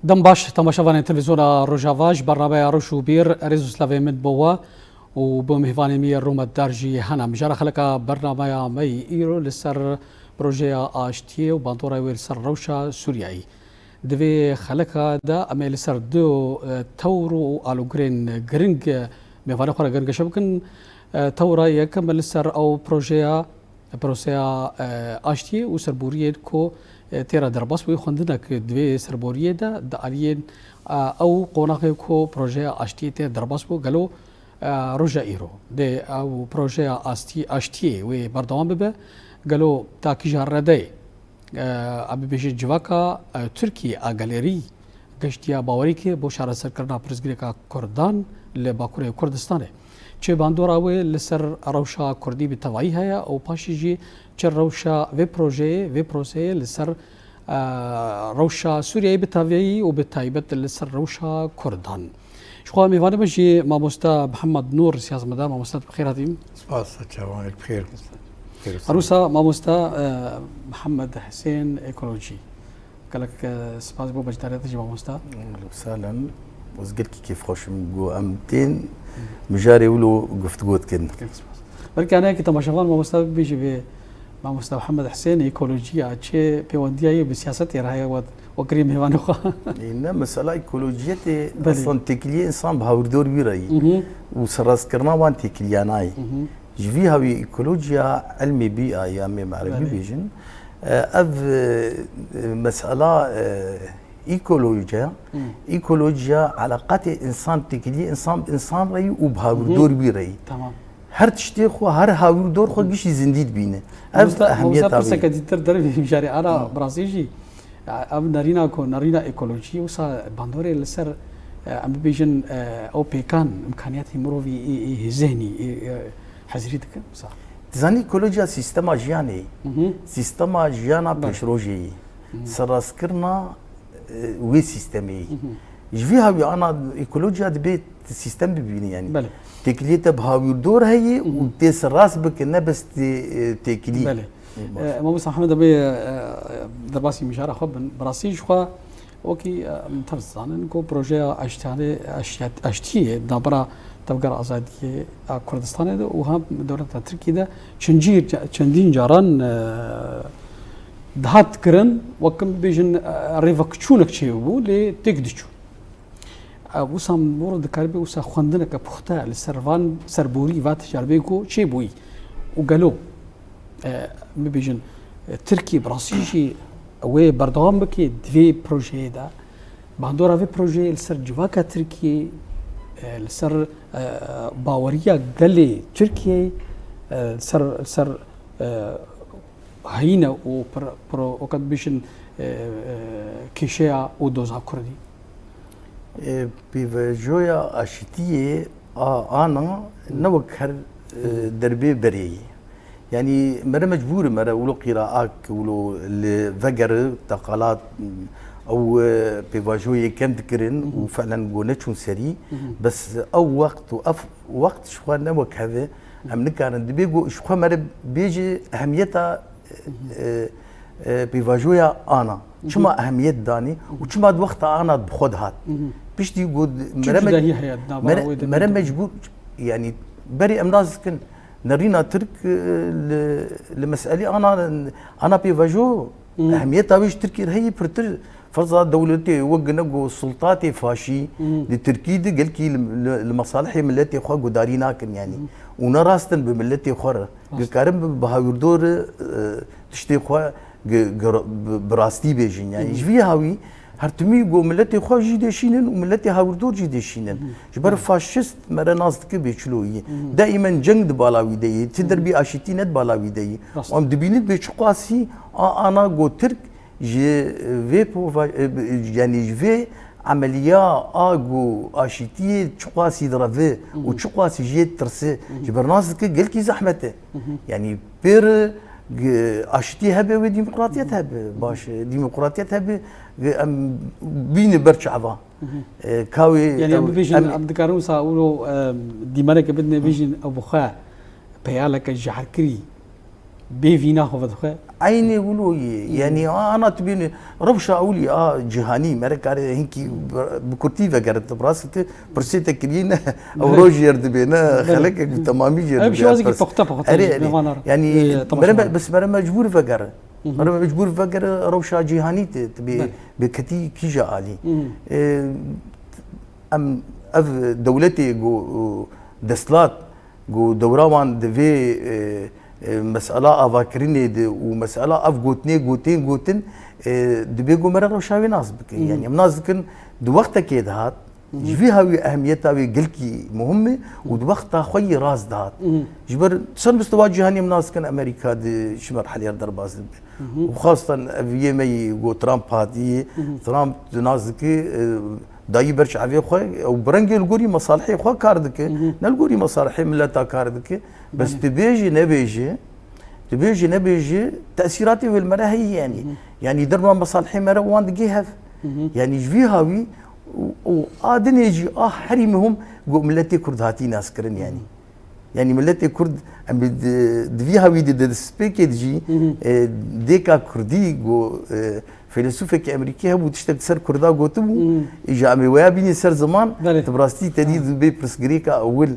دم باش تماشاوان تلفزيون روجافاج برنامه روشو بير ريزو سلافي من بوا وبمهفاني مي روما الدارجي هنا مجرى خلقا برنامه مي ايرو لسر بروجيا اشتي وبانطورا ويل سر روشا سورياي دفي خلقا دا امي لسر دو تورو الو جرين جرينج مهفاني خورا جرينج شبكن تورا يكمل لسر او بروجيا اشتي وسر بوريد كو تيرا درباس وي خوندنك دوي سربوريه دا الين او قوناخي كو بروجي اشتي تي درباس بو قالو روجا ايرو دي او بروجي اشتي وي بردوام ببه قالو تاكي جاردي ابي بيجي جواكا تركي اغاليري گشتیا باوری که بو شهر سرکرنا پرزگریکا کردان لباکوره کردستانه چه باندورا و لسر روشا کردی به توایی هیا او پاشی جی چه روشا و پروژه و پروسه لسر روشا سوریه به توایی و به تایبت لسر روشا کردان شخواه میوانه بجی ماموستا محمد نور سیازمدار ماموستا بخیر هاتیم سپاس چاوان بخیر عروسا ماموستا محمد حسين ايكولوجي قال لك سباس بو بجداري تجي ماموستا اهلا وسهلا وزقلك كيف خوش مقو امتين مجاري ولو قفت قوت كن بلكي انا كنت مشغول ماموستا بيجي ب ماموستا محمد حسين ايكولوجي اتشي بيوندياي بسياستي راهي وكريم هيوان خو إن مسألة إيكولوجية أصلا تكلية إنسان بهاوردور بيرأي وسراس كرنا وان تكلياناي جفيها بإيكولوجيا علمي بيئة يا معرفي بيجن أف مسألة إيكولوجيا علاقات إنسان تكلية إنسان رأي وبهاوردور بيرأي تمام هر تشتي خو هر هاوردور خو قش زنديد بينه أف أهمية تابعي موسى كديتر دربي مجاري أنا برازيجي اب نارينا ايكولوجي وسا باندوري لسر ام بيجن او بيكان امكانيات مروفي ذهني حزريتك صح تزاني ايكولوجيا سيستما جياني سيستما جيانا بشروجي سراسكرنا وي سيستمي جفيها انا ايكولوجيا دبيت سيستم بيني يعني بله تكليته بهاوي دور هي وتسراس بك نبس تكلي بله ماموس محمد ابي درباسي مشارة خب براسيج خو اوكي مترزان كو بروجي اشتي دابرا تبقى ازاديه كردستان ده وهم دوله تركيا ده چندين جاران دهات كرن وكم بيجن ريفكچونك چيبو لي تقدچو وسام مورد كاربي وسا خوندنك بختا لسرفان سربوري وات جربيكو چيبوي وقالو مبيجن تركي براسيجي وي بردوام بكي دوي بروجي دا باندورا في بروجي لسر جواكا تركي لسر باوريا قلي تركي سر هينا وقد بيشن كيشيا ودوزا كردي بيفجويا اشتيه انا نوكر دربي بري يعني مرة مجبور مرة ولو قراءات ولو الفجر تقالات او بيفاجوي كم ذكرن وفعلا قونتشون سري بس او وقت شو نوك هذا هم نكارن بيجو شو مرة بيجي اهميتها بيفاجويا انا شما اهمية داني وشما وقت انا بخد هات بيشتي يقول مرة مجبور يعني بري امراض كن نرينا ترك لمسألة أنا بيفاجو أهميتها ويش تركي هي برتر فرضا دولتي وجنجو سلطاتي فاشي لتركي دي قال كي لمصالحي ملتي خوا قدارينا كن يعني ونراستن بملتي خورة كارم بهاوردور تشتي خوا براستي بيجين يعني جفي هاوي هرتمي جو ملتي خوا جيدشينن وملتي هاوردور جيدشينن جبر فاشست مرة ناس كبي شلوي دائما جنگ بالاوي دي تدر بي اشتينت بالاوي دي وام دبينت بيشقاسي انا جو ترك جي في يعني في عمليه اجو اشتي تشقاسي درافي وتشقاسي جي ترسي جبر ناس قال كي زحمته يعني بير اشتي هبه وديمقراطيه هبه باش ديمقراطيه هبه بين برشعبا كاوي يعني بيجن عبد الكريم ساولو ديمالك بدنا بيجن ابو خا بيالك الجحركري بيفينا هو بدخل عيني ولو يعني انا تبيني ربشة اولي جهاني مركار هنكي بكرتيفا قرت براسك برسيتك كلينا او روجير دبينا خلقك تمامي جير بشي وازك بقطه يعني بس مرة مجبور فقر مرة مجبور فقر ربشة جهاني تبي بكتي كيجا علي ام اف دولتي جو دسلات جو دوراوان دفي مسألة أفاكريني ومسألة أف جوتين دبيجو مرة روشاوي ناس بك يعني مناس كن دو وقت كيد هات جفيها وي أهميتها وي قلكي مهمة ودو وقتها خوي راس دهات جبر سن مستوى جهاني مناس كن أمريكا دي شمر حاليا درباز وخاصة في مي جو ترامب هاتي ترامب نازكي داي برش عفي خوي او برنجي الجوري مصالحي خو كاردك نالجوري مصالحي ملتا كاردك بس تبيجي نبيجي تاثيراتي في المراه هي يعني درما مصالحي مرة وان دقيها يعني جفي هاوي وادن يجي حريمهم ملتي كرد هاتي ناس كرن يعني ملتي كرد دفي هاوي دي سبيكي جي ديكا كردي جو فيلسوفك امريكي هبو تشتك سر كردا قوتبو اجا امي ويا بيني سر زمان تبراستي تديد بي برس غريكا اول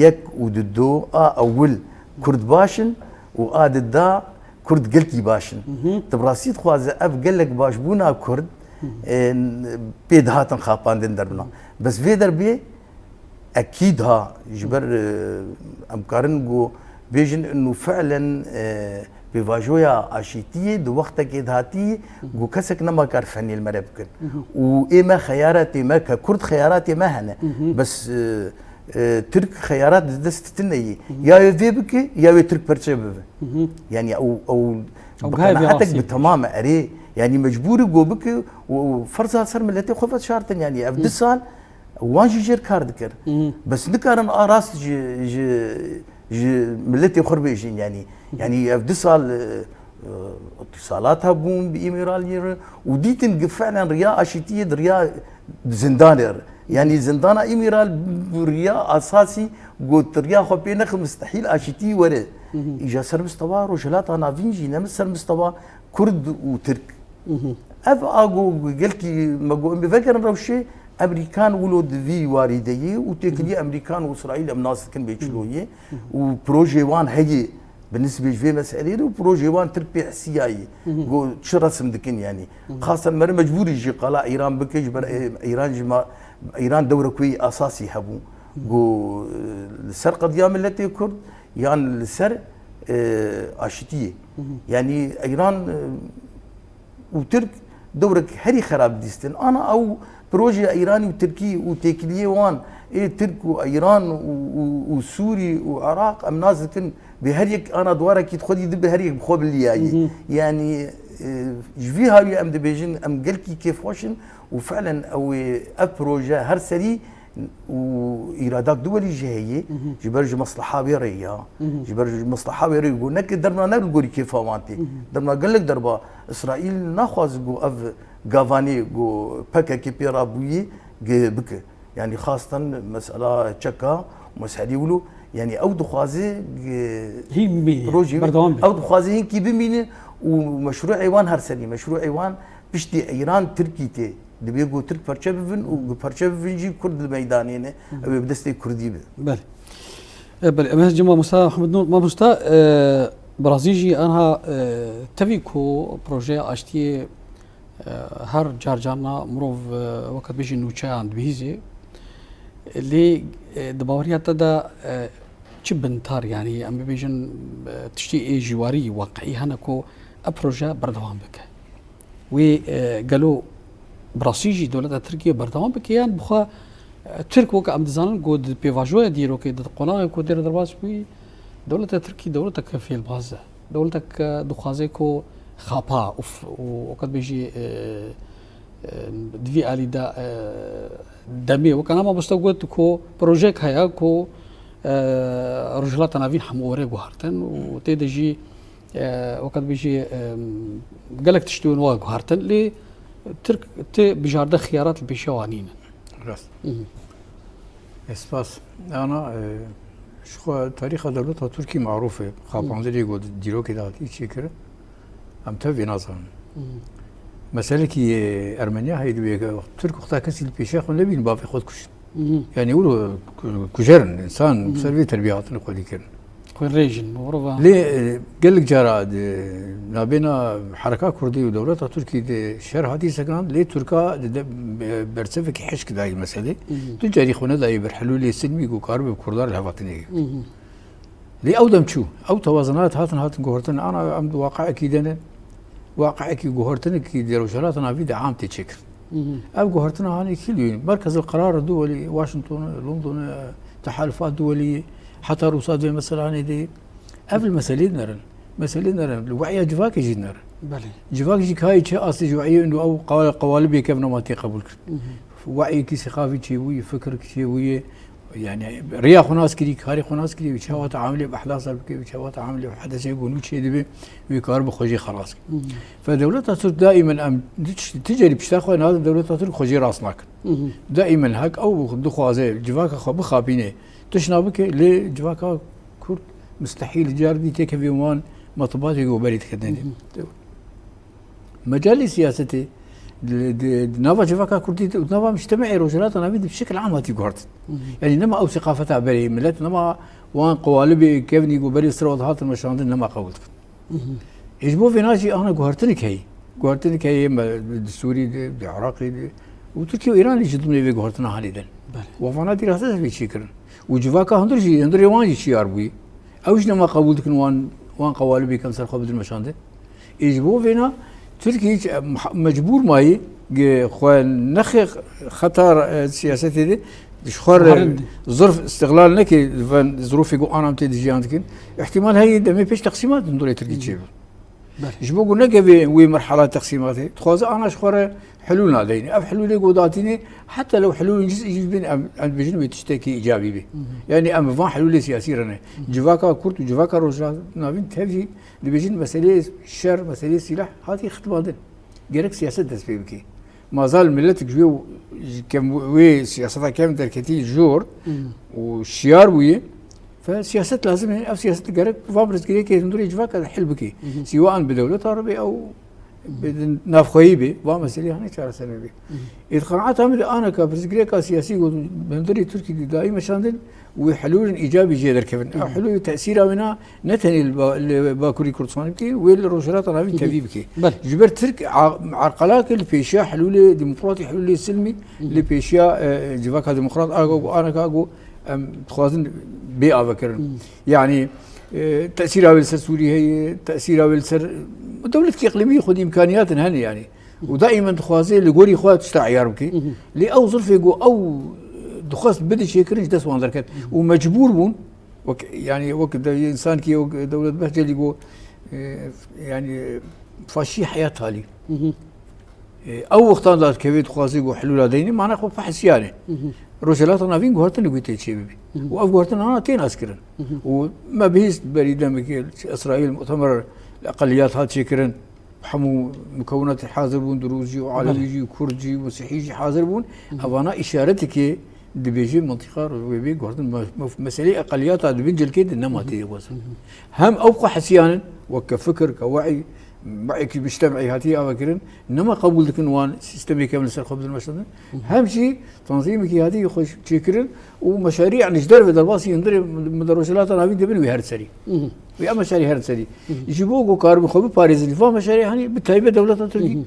يك وددو اول كرد باشن واد دا كرد قلتي باشن تبراستي تخواز اف قلك باش بونا كرد بيد هاتن خابان دين دربنا بس في دربي اكيد ها جبر امكارن جو بيجن انه فعلا بفاجويا اشيتيه دو وقت كيد هاتي جو كسك نما كار فني المربكن واما خياراتي ما ككرد خياراتي ما هنا بس ترك خيارات دستتني يا فيبك يا ترك برشبه يعني او بقناعتك بالتمام اري يعني مجبور جو بك وفرصه صار ملتي خفت شارتن يعني افدسال واجي جير كاردكر بس نكارن راس جي ملتي خربيجين يعني افدسال اتصالاتها بوم بايميرال وديتن فعلا رياء اشيتيه رياء زندانر يعني زندانا ايميرال رياء اساسي قلت رياء خو بينك مستحيل اشيتي ورا اجا سر مستوى رجلات انا فينجي نفس سر مستوى كرد وترك اف اجو قلكي ما بفكر روشي امريكان ولود في وارديه وتكلي امريكان واسرائيل امناس كن بيشلويه وبروجي وان هي بالنسبه في مساله وبروجي وان تربي حسياي جو شرسم دكن يعني خاصه مر مجبور يجي قلا ايران بكج ايران جما ايران دوره كوي اساسي هبو جو السر قضيه التي كرد يعني السر اشتيه يعني ايران وترك دورك هري خراب ديستن انا او بروجي ايراني وتركي وتكليه وان ترك وايران وسوري وعراق ام نازكن بهريك انا دوارك يدخل يدب بهريك بخوب اللي يعني جفيها ويا ام دبيجن ام قلكي كيف واشن وفعلا او ابروجا هرسري وايرادات دولي جايه جبرج مصلحه بيريا جبرج مصلحه بيريا يقول نك درنا نقول كيف وانتي درنا قال لك دربا اسرائيل ناخذ جو اف غافاني جو باكا كي بيرابوي بك يعني خاصه مساله تشكا ومساله يقولوا يعني او دخوازي هي مين او دخوازي هي كي بمين ومشروع ايوان هرسني مشروع ايوان بشتي ايران تركيتي دبيجو ترك برشبفن وبرشبفن جي كرد الميدانين او بدستي كردي بله بله جماعه موسى محمد نور ما مستا برازيجي انا تفيكو بروجي اشتي هر جارجانا مروف وقت بيجي نوچا عند بيزي اللي دباوريات دا تشبنتار يعني ام بيجن تشتي جواري واقعي هناكو ابروجا بردوام بك وقالوا براسيجي دولة تركيا بردوام بكيان بخا ترك وقع ام دزانن قد بيفاجويا ديرو كي قناة كو دير درباس بي دولة تركيا دولتك في البازة دولتك دخازيكو خابا وقد بيجي دفي علي دا دمي وكان ما بستوقت كو بروجيك هيا كو رجلات نافين حموري غارتن وتيدجي وقد بيجي قالك تشتون واق غارتن لي ترك تي بجارده خيارات البيشوانين راست اسباس انا شو تاريخ دولتها تركي معروفة خابانزلي قد ديرو كده هاتي شكر أم تبي نظام مسألة كي أرمينيا هاي دوية ترك وقتها كسي البيشاخ ونبين بافي خود كش يعني يقولوا كجرن إنسان بسبب تربياتنا قولي كرن كون ريجن معروفة ليه قال لك جراد نابينا حركة كردية ودولتها تركي دي شهر هاتي سكنان ليه تركا برسفك حشك داي المسألة تجاري خونا داي برحلول لي سلمي وكارب بكردار الهفاتنية ليه أو دمشو أو توازنات هاتن جوهرتن أنا أم واقع أكيد أنا واقع أكيد جوهرتن كي دروشالات أنا في عام تشكر أو جوهرتنا هاني كل يوم مركز القرار الدولي واشنطن لندن تحالفات دولية حتى روسات زي مثلا هاني دي قبل مسألين نرن الوعي جفاك يجي نرن بله جفاك يجي كاي شيء أصلي جوعية إنه أو قوالب كيف ما تقبل وعي كي ثقافي شيء ويا فكر شيء ويا يعني رياح ناس كذي خارق ناس كذي بيشوات عامله بأحداث بكي بيشوات عامله بحدث يقولوا شيء دبي ويكارب خجي خلاص فدولتها ترك دائما تجري بشتاخوا هذا دولتها ترك خجي راسناك دائما هك أو دخوا زي جواك خو بخابينه تشنابك لجواك كرد مستحيل جاردي تك في يومان مطبات يقول كدني مجال سياستي نافا جفاكا كردي نافا مجتمعي روجلات انا بدي بشكل عام هاتي قهرت يعني نما او ثقافتها بري ملت نما وان قوالبي كيف نيجو بري سرود هات المشاندن نما قولت يجبو في ناجي انا قهرتنك هي السوري العراقي وتركيا وايران اللي جدوا لي قهرتنا هاليدن وفانا دراسه في شكل وجفاكا هندري وان شي اربي اوش نما قولتك وان قوالبي كم سر خبز المشاندن يجبو فينا تركي مجبور ماي خو نخ خطر سياستي دي شخور ظرف استغلال نكي ظروف يقول انا متدجي عندك احتمال هي دمي فيش تقسيمات ندور تركي تشيب يجبو قلنا كيف وي مرحله تقسيماتي تخوز انا شخور حلولنا ديني اف حلول قوداتيني حتى لو حلول جزء يجبين عند بجنبي تشتكي ايجابي بي يعني ام فان حلول سياسيه رنا جواكا كرت وجواكا روجا نابين تهجي لبجن مسألة الشر مسألة السلاح هذه خطبات جرك سياسة تسبيبكي ما زال ملتك جو كم وي سياستها كم تركتي جور والشيار وي فسياسة لازم يعني أو سياسة جرك فابرز كذا كي تندوري جواك حلبكي سواء بدولة عربية أو نافخيبي ومسألة يعني شهر سنة بي إدخالات أنا كبرز كذا سياسي بندوري تركي دائما شاندن وحلول ايجابي جدا كيفن حلول تاثيرها منها نتني الباكوري كردستان بكي والروجرات رابين تبي بكي جبر ترك عرقلاك اللي بيشيا حلول ديمقراطي حلول سلمي اللي بيشيا جواكا ديمقراط انا كاغو تخوازن بي افكرن يعني تاثيرها بالسر سوريا هي تاثيرها بالسر دولة اقليميه خذ امكانيات هني يعني ودائما تخوازي اللي قولي اخوات تستعيار بكي اللي او ظرف او دخلت بدي شيء كرنج دس وان دركت ومجبور بون يعني وقت انسان كي دولة بهجة اللي جو يعني فاشي حياتها لي او وقت ذات كيف تخازي جو حلول ديني معنا خو فحص يعني روجلات انا فين قهرتني قلت شيء بيبي واف قهرتنا انا تين اسكرن وما بهيس بريده مكيل اسرائيل مؤتمر الاقليات هات شكرن حمو مكونات حاضرون دروزي وعلويجي وكردجي ومسيحيجي حاضرون ابانا اشارتك دبيجي منطقة رويبي قهرتن مسألة أقليات هذا بنجل كده إنما تيجوز هم أوقع حسيانا وكفكر كوعي معك مجتمعي هاتي أفكرن إنما قبول ذكر وان سيستمي كامل سر خبز المشهد هم شيء تنظيمك هاتي يخش شكرن ومشاريع نجدر في درباسي يندر مدرسات أنا بيجي بنوي هرد سري ويا مشاريع هرد سري يجيبوه كارب خبز باريس اللي فهم مشاريع هني بالتايبة دولة تركيا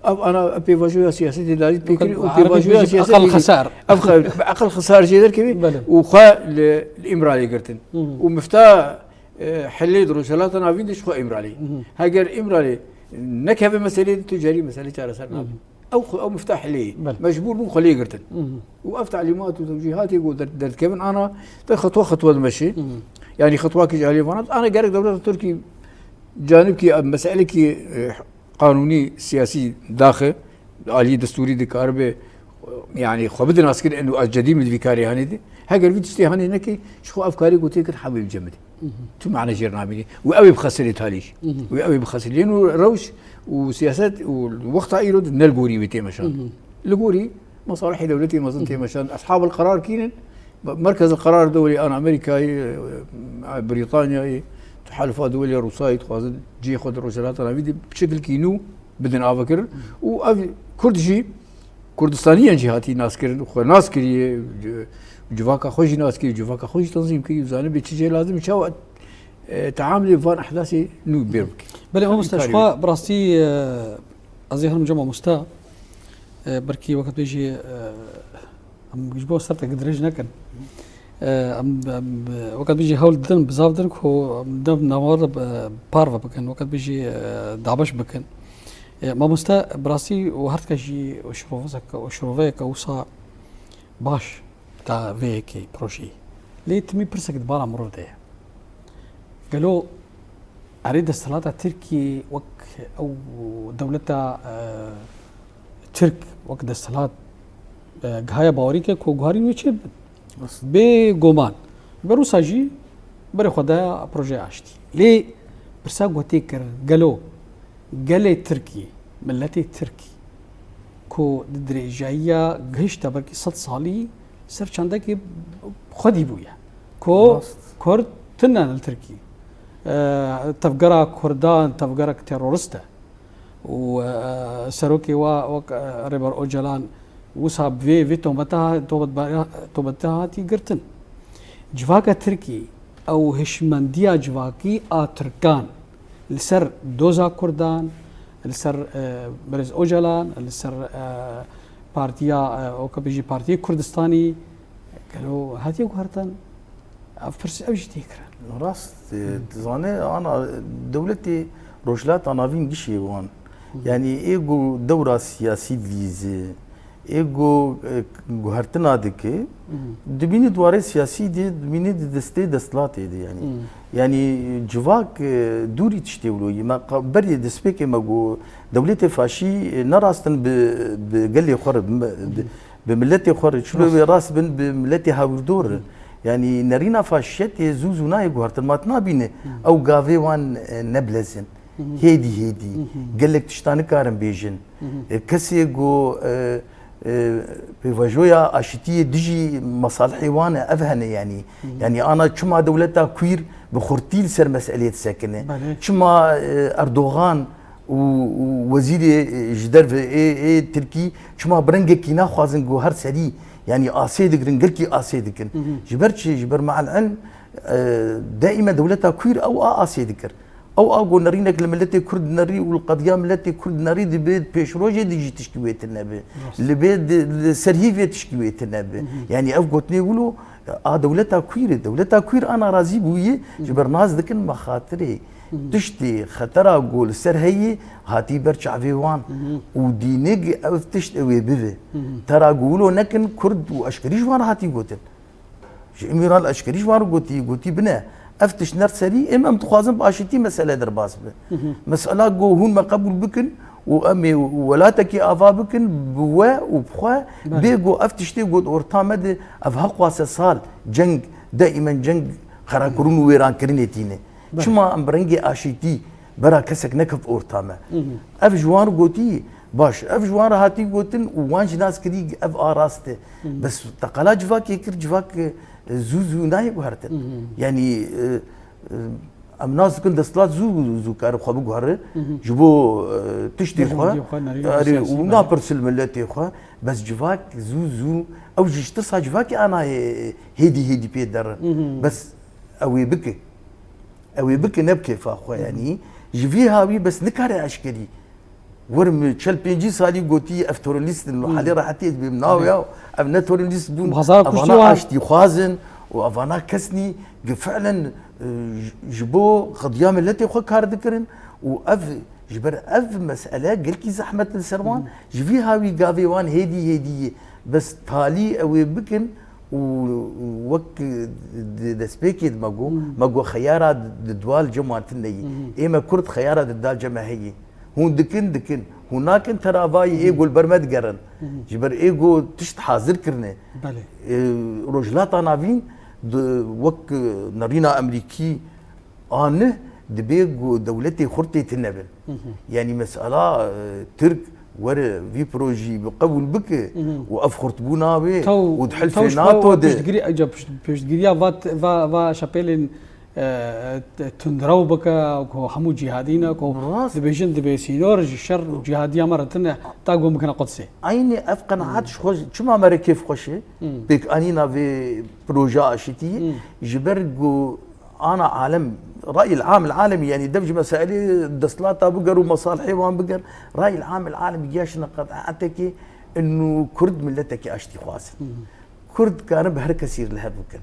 أنا أبي فاجوها سياسية داري بيكري وأبي فاجوها سياسية أقل خسار أقل خسار جدا كبير وخا الإمرالي قرتن ومفتاح حلي دروشلات أنا فيندش خا إمرالي هاجر إمرالي نكهف مسألة تجاري مسألة شهر سنة أو مفتاح حلي مجبور مو خليه قرتن وأفتح تعليمات وتوجيهات يقول درت كيف أنا خطوة المشي يعني خطوة كجالي أنا قارك دولة التركي جانبك مسألة قانوني سياسي داخل آلية دستوري دكاربه يعني خبدنا أسكر إنه الجديد من الفكاري هنيدي هاجر في تستيهاني نكى شو أفكاري قلت لك حبيب جمدي تو معنا جرنامي وأبي بخسر تاليش وأبي بخسر لأنه روش وسياسات والوقت يرد نلقوري بتي مشان لقوري مصالح دولتي مظنتي مشان أصحاب القرار كينن مركز القرار الدولي انا امريكا بريطانيا تحالفات دوليه روسيه تخوازن جي خود روجلات انا بشكل كينو بدن افكر و كردجي كردستانيا جهاتي ناس كرن خو ناس كري جواكا خوش ناس كري جواكا خوش تنظيم كري زاني بتشي لازم شو تعاملي فان احداثي نو بيرك بله هو مستشفى براستي ازي هم جمع مستا بركي وقت بيجي ام جبو صرت قدرج نكن ام وقت بيجي هول دن بزاف دن هو دم نوار بارفا بكن وقت بيجي دعبش بكن ما مستا براسي وهرت كجي وشروفك وصا باش تا فيكي بروجي لي تمي برسك دبالا مرور ده قالوا اريد الصلاة تركي وك او دولتا ترك وقت الصلاة غاية باوريكا كو غاري ويچ بي گومان بروسا جي بري خدا بروجي اشتي لي برسا غوتي كر قالوا قالي تركي ملتي تركي كو دري جايه غشتا بركي 100 صالي سر چندك خدي بويا كو كرد تنان التركي تفقرا كردان تفقرا تيرورستا وسروكي ريبر اوجلان وصاب في توبتها تي قرتن جواكا تركي او هشمنديا جواكي تركان لسر دوزا كردان لسر برز اوجلان لسر بارتيا او كبيجي بارتي كردستاني قالوا هاتي وهرتن افرس اوجي تيكرا راست تزاني انا دولتي روجلات انا فين قشي وان يعني ايجو دورة سياسي فيزي ايجو هرتنا دكي دبيني دواري سياسي دي دبيني دستي دستلاتي دي يعني جواك دوري تشتيولو ما بري دسبيكي ماغو دولتي فاشي نراستن بقلي خور بملتي خور شنو راس بملتي هاوردور يعني نرينا فاشيت زوزونا يقهرت الماتنا بينه او غافي وان نبلزن هيدي قال لك تشتاني كارم بيجن كسي جو بفاجويا اشتي دجي مصالحي وانا افهن يعني انا كما دولتها كوير بخورتيل سر مساله ساكنه كما اردوغان ووزير جدر في تركي كما برنجه كينا خوازن جو هر سري يعني اسيدكن قلكي اسيدكن جبر مع العلم دائما دولتها كوير او اسيدكر او اقول نرينك لملتي كرد نري والقضيه ملتي كرد نري دي بيت بيشروجي دي تشكيويت النبي اللي بيت سرهيفه تشكيويت النبي يعني افقوتني يقولوا دولتها كوير انا راضي بويه جبر ناس دكن مخاطري تشتي خطر اقول سر هي هاتي برشع فيوان ودينج افتشت اوي بيفي ترى اقولوا نكن كرد واشكريش وان هاتي قوتن جميرال اشكريش وان قوتي بنا افتش نرسري امام تخوازن باشتي مساله درباس مساله جو هون ما قبول بكن وامي ولاتك افا بكن بوا وبخوا بيجو افتشتي قد اورتامد افها قواس صال جنگ دائما جنگ خراكرون ويران كرينيتيني شما امبرنجي اشيتي برا كسك نكف اورتاما اف جوان قوتي باش اف جوان هاتي قوتن وانج ناس كري اف اراسته بس تقلا جواك يكر جواك زوزو ناي بهرتن يعني ام ناس كن دستلات زو كار خو بغهر جبو تشتي خو ونا برسل ملتي خو بس جواك زوزو او جشتر جواك انا هيدي بيدر بس اوي بك نبكي فاخو يعني جفي هاوي بس نكاري اشكري ورم تشالبينجي سالي قوتي افتورليست انه حالي راحتي بمناويا ابنا تورليست بون افانا اشتي خوازن وافانا كسني فعلا جبو قضيام التي خو كار ذكرن واف جبر اف مساله قلكي زحمه السروان جفي هاوي قافي وان هيدي بس تالي اوي بكن ووك دسبيكي ماغو خيارة دوال جماعتني اما كرد خيارة دال جماهية هون دكن هناك ترى باي ايجو البرمد قرن جبر ايجو تشت حاضر كرنه رجلات نافين وك نرينا امريكي دبيجو دولتي خرتي تنبل يعني مسألة ترك ورا في بروجي بقبول بك وافخرت بونا به تو وتحل في ناتو تجري اجا تجري فا شابيلين تندرو بك كو حمو جهادينا كو دبيجن دبي سينور الشر جهاديه مرتنا تاقو مكان قدسي عيني افقن عادش خوش شما مرة كيف خوشي بك انينا في بروجا اشتي جبرجو انا عالم راي العام العالمي يعني دمج مسائلي دسلاتا بقر ومصالحي وان بقر راي العام العالمي جاش نقد عتكي انه كرد ملتك اشتي خواسن كرد كان بهر كثير لها بكن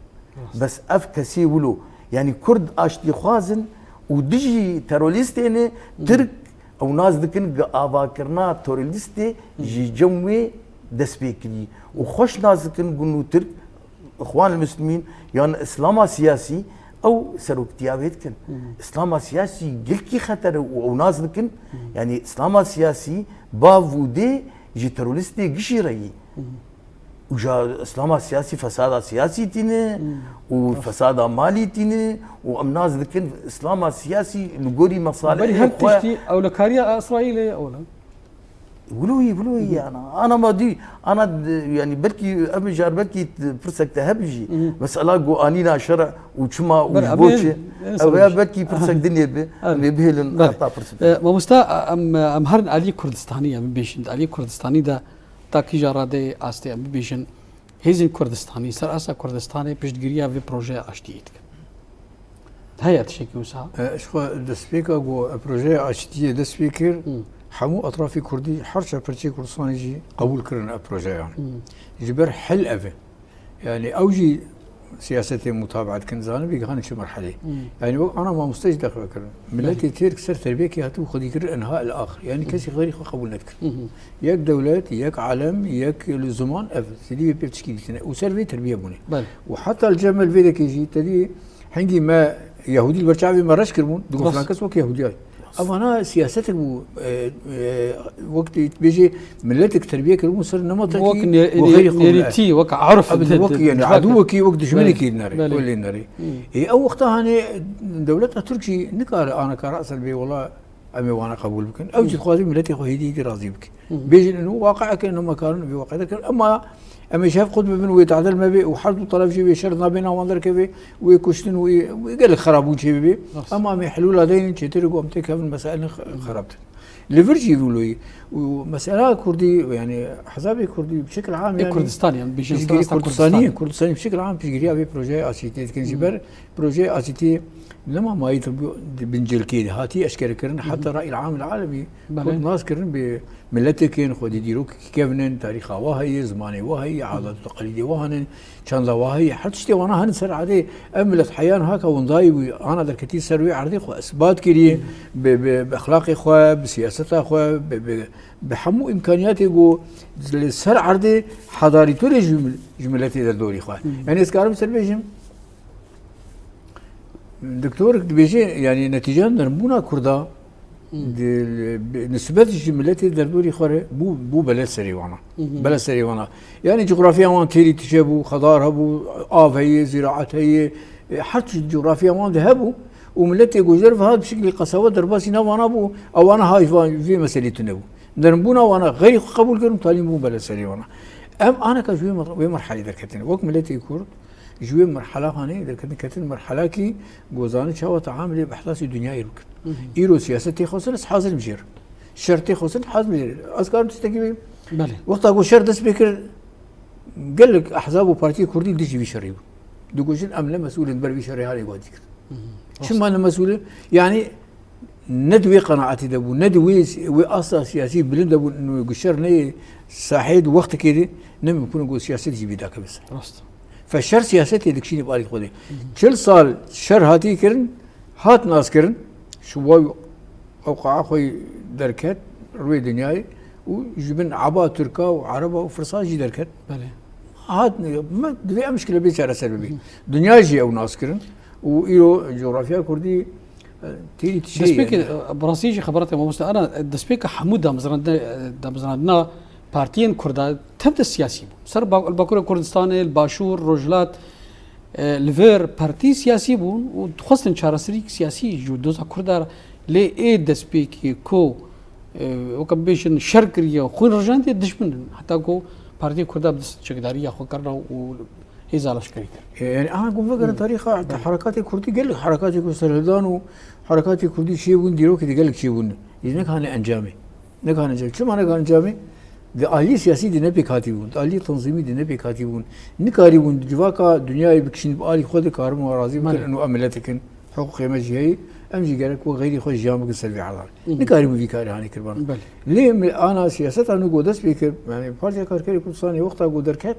بس اف كثير ولو يعني كرد اشتي خوازن ودجي تروليستين ترك او ناس دكن افاكرنا تروليستي جي جموي دسبيكلي وخش ناس دكن قنو ترك اخوان المسلمين يعني اسلام سياسي او سروكتيابيت كن اسلام سياسي جلكي خطر او ناس دكن يعني اسلام سياسي بافودي جي تروليستي قشي رأيي وجا اسلام سياسي فساد سياسي تينه وفساد مالي تينه وامناز ذكن اسلام سياسي لقوري مصالح بل هل تشتي او لكاريا اسرائيليه او لا بلوي انا ما دي انا يعني بلكي ابي جار بلكي فرصك تهبجي مساله جو انينا شرع وشما وبوتشي او بلكي فرصك دنيا بهلن اعطى فرصه ما مستا ام هرن علي كردستانيه من بيشن علي كردستاني دا تاكي جارادي استي ام بيشن هيزن كردستاني سر اسا كردستاني بيشتغريا في بروجي اشتيت هيا تشكي وسا شو دسبيكا جو بروجي اشتي دسبيكر حمو اطراف كردي حرشه برشي كردستاني جي قبول كرنا بروجي يعني جبر حل افي يعني اوجي سياسه متابعه كنزان بيغان شي مرحله يعني انا ما مستجد اخبر ملتي تيرك سر تربيك هاتو خدي كر انهاء الاخر يعني كسي غير قبول نتك ياك دولات ياك عالم ياك الزمان اف سيدي بيتشكي وسيرفي تربيه بني وحتى الجمل فيدك يجي تدي حنجي ما يهودي البرشاوي ما رش كرمون دغ فلانكس وك يهودي اما انا سياستك وقت بيجي ملتك تربيه كرمون صار نمطك نيريتي وك عرف وك يعني عدوك وقت دشمنك الناري ولا الناري اي او وقتها انا دولتنا تركي نكار انا كراس البي والله امي وانا قبول بك او جي خوازي ملتي خو هيدي راضي بك بيجي انه واقعك انه مكان في واقعك اما شاف خطبه من ويتعدل ما بي وحد طرف شي شرطنا بينا وانظر كيف ويكشتن وقال لك خرابون شي بي اما ما حلول هذين تشترقوا امتك في المسائل خربت ليفرجي يقولوا ومساله كردي يعني حسابي كردي بشكل عام يعني كردستان يعني بيجي كردستاني بشكل عام بيجي في بروجي اسيتي كان جبر بروجي اسيتي لما ما يتبع بنجل كيد هاتي اشكر كرن حتى راي العام العالمي كل ناس كرن بملتكين خدي ديروك كيفنن تاريخها وهي زماني وهي عادات وتقاليد وهن كان وهي حتى شتي وانا هنسر عادي املت حيان هكا ونضاي انا در كتير سروي عرضي خو اثبات كري باخلاقي خو بسياستها خو بحمو امكانياتي جو السر عرضي حضاري تولي جملتي در دوري خو يعني اسكارم سربيجم دكتور بيجي يعني نتيجة نرمونا كردا نسبة الجملات الدردوري خوري بو بلد سريوانا بلد سريوانا يعني جغرافيا وان تيري تشابو خضار هبو آف هي زراعات هي حتى الجغرافيا وان ذهبوا وملتي جوجر هذا بشكل قساوة درباسي وانا بو او انا هاي في مسألة نبو نرمونا وانا غير قبول كرم تعليم بو بلد سريوانا ام انا كجوي مرحلة دركتين وقت ملتي كورد جوي مرحلة هاني إذا كانت مرحلة كي جوزاني شو تعامل بأحداث الدنيا يركن إيرو سياستي خسر حاصل مجير شرطي خسر حاصل مجير أذكر تستجيب وقت أقول شرط سبيكر قال لك أحزاب وبارتي كردي ديجي بيشريب دوجين أملا مسؤول بربي شري هذا يقول ذكر شو معنى مسؤول يعني ندوي قناعتي دبو ندوي وأصلا سياسي بلند دبو إنه يقول شر ني ساحد وقت كده نم يكون يقول سياسي تجيب ذاك بس فالشر سياستي دكشيني بقالي خدي كل صار شر هاتي كرن هات ناس كرن شو اوقع خوي دركات روي دنياي وجبن عبا تركا وعربا وفرصا جي دركات بله هات ما دفع مشكله بيشارة سببي دنيا جي او ناس كرن وإيرو جغرافيا كردي تيري تشي دسبيك براسيجي خبرتي ما مست انا دسبيك حمود دامزرنا بارتيين كردا تبدا السياسي سر الباكور كردستان الباشور رجلات الفير بارتي سياسي بون وخصن شارسريك سياسي جو دوزا كردا لي اي دسبيكي كو وكم بيشن شركريه خوين رجان دي دشمن حتى كو بارتي كردا بدس شكداريه خو كرنا وهي زال شكري يعني انا اقول فكر تاريخ حركات الكردي قال لك حركات السردان وحركات الكردي شيء ونديرو كده قال لك شيء ون اذا كان انجامي نكان انجامي شو معنى كان انجامي ده آلية سياسي دي نبي كاتبون آلية تنظيمي دي نبي كاتبون نكاريبون جواكا دنيا بكشين بآلي خود كارم ورازي ممكن انه املتكن حقوق مجهي امجي قالك وغيري خوش جامك السلبي على نكاريبون في كاري هاني كربان ليه انا سياسه انا قودس بيكر يعني بارتي كاركري كل ثاني وقتها قدركت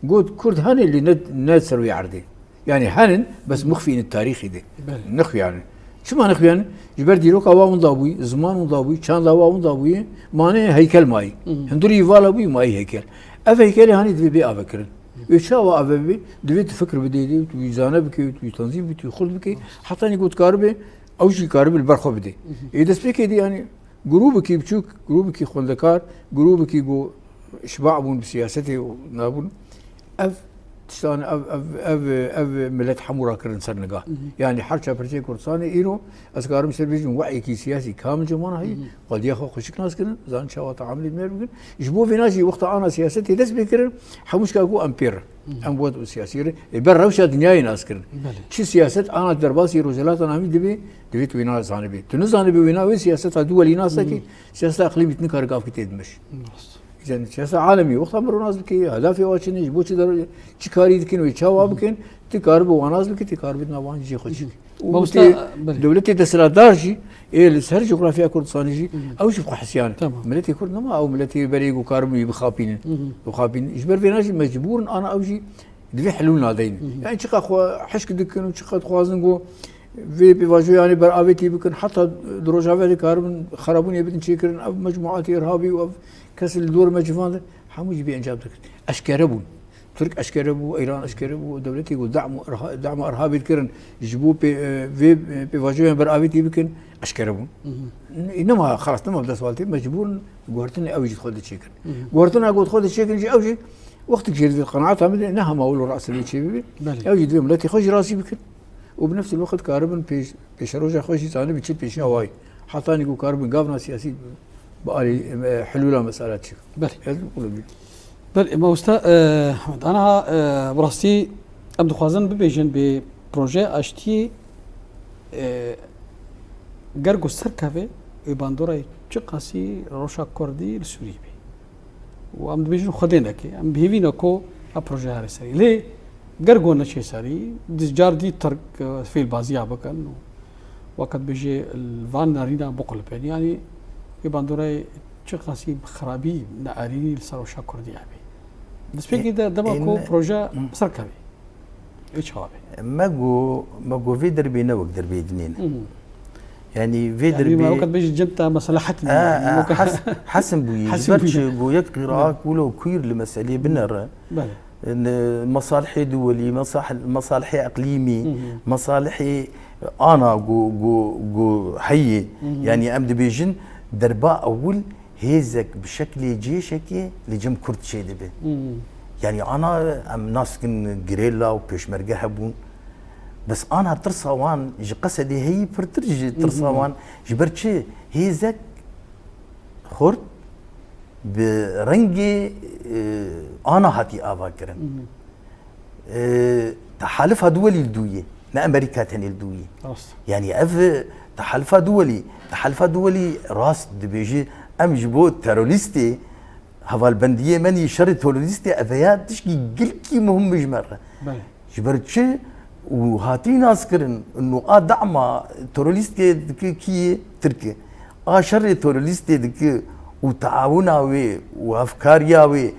قود كرد هاني اللي ند سروي عرضي يعني هانن بس مخفي التاريخي دي نخفي يعني شو ما نخفي يعني جبر ديروك أوام ضابوي زمان ضابوي كان أوام ضابوي مانه هيكل ماي هندوري يفعل أبوي ماي هيكل هيكل هاني دبي بي أفكرن وشاوا أبوي دبي تفكر بديدي ويزانه بكي وتنظيم بكي وخلد بكي حتى نقول كاربه أو شيء كاربه البرخو بدي إذا سبيكي دي يعني جروبكي بتشوك جروبكي خندكار جروبكي جو شبعبون بسياسته ونابون تشتان اف ملت حمورا كرن سرنقا يعني حرشا برشي كورساني ايرو اسكارم سيرفيجن وعي كي سياسي كامل جمانا هي قد ياخو خشك ناس كرن زان شاوا تعاملي مير بكن يجبو في ناجي وقت انا سياستي دس بكرن حموش كاكو امبير ام بود سياسي بر روشا دنياي ناس كرن شي سياست انا درباسي روزلات انا مي دبي وينا زانبي تنزانبي وينا وي سياسه دولي ناسكي سياسه اقليمي تنكر قاف كتدمش إذا سياسة عالمي وقت أمر ناس بكي هدفي واشني جبو تدر تكاري دكين ويشاوا بكين تكارب وناس بكي تكارب نوان جي خش دولتي تسلا دارجي إيه السر جغرافيا كردستان جي أو شوف حسيان ملتي كرد نما أو ملتي بريق وكارب يبخابين إجبر فيناجي مجبور أنا أوجي دفي حلول نادين يعني شقا حشك دكين وشقا خوازنقو في بيواجهوا يعني برآبتي بكن حتى دروجافي كارب خرابون يبدن شيكرن أو مجموعات إرهابي أو كاس الدور مجفان حموج بإنجاب ذلك أشكربون ترك أشكربو إيران أشكربو دولتي دعم إرهابي الكرن يجيبوا في بيواجهوا برآبتي بكن أشكربون إنما خلاص نما بدأ سوالتي مجبور قهرتنا أوجي تخذ الشيكن قهرتنا أقول تخذ الشيكن جي أوجي وقت كثير في القناعات عمل إنها ما أقول رأس البيت شيء أوجي دوم لا تخرج راسي بكن وبنفس الوقت كاربن بيش روجا خوشي ثاني بتشيل بيش هواي حتى نقول كاربن قابنا سياسي بقى حلولها مسألة شيء بل ما وستا أنا براستي أبدو خوازن ببيجن ببروجي أشتي جرجو سركافي يباندوري تقاسي روشا كردي السوري بي وأم بيجن خدينك أم بيفينا كو أبروجي هارسري ليه جرجو نشي ساري ديسجار دي ترك في البازيا بكن وقت بيجي الفان نارينا بقول يعني يباندوري تقاسي خرابي ناريني لسروشا كردي أبي بس بيجي ده ماكو بروجي سركافي إيش هو ماكو في دربي نوك دربي اثنين يعني في دربي يعني ما وقت بيجي جبتها مصلحتنا حسن بوي برش بويك قراءة ولو كوير لمسألة بنر مصالحي دولي مصالحي اقليمي مصالحي انا جو حي يعني امد بيجن دربا اول هيزك بشكل جيشكي لجم كرد شي دبي يعني انا ام ناس كن جريلا وبيشمرقه هبون بس انا ترصوان جي قصدي هي برترج ترصوان جبرتشي هيزك خرد برنجي انا هاتي افاكرن تحالفها دولي الدويه نا امريكا تاني الدويه يعني اف تحالفها دولي راس دبيجي ام جبو تيروريستي هذا البنديه مني شر تيروريستي افيات تشكي قلكي مهم مره جبرتشي وهاتي ناس كرن انه دعم تيروريستي كي تركي شر تيروريستي دك وتعاوناوي وافكارياوي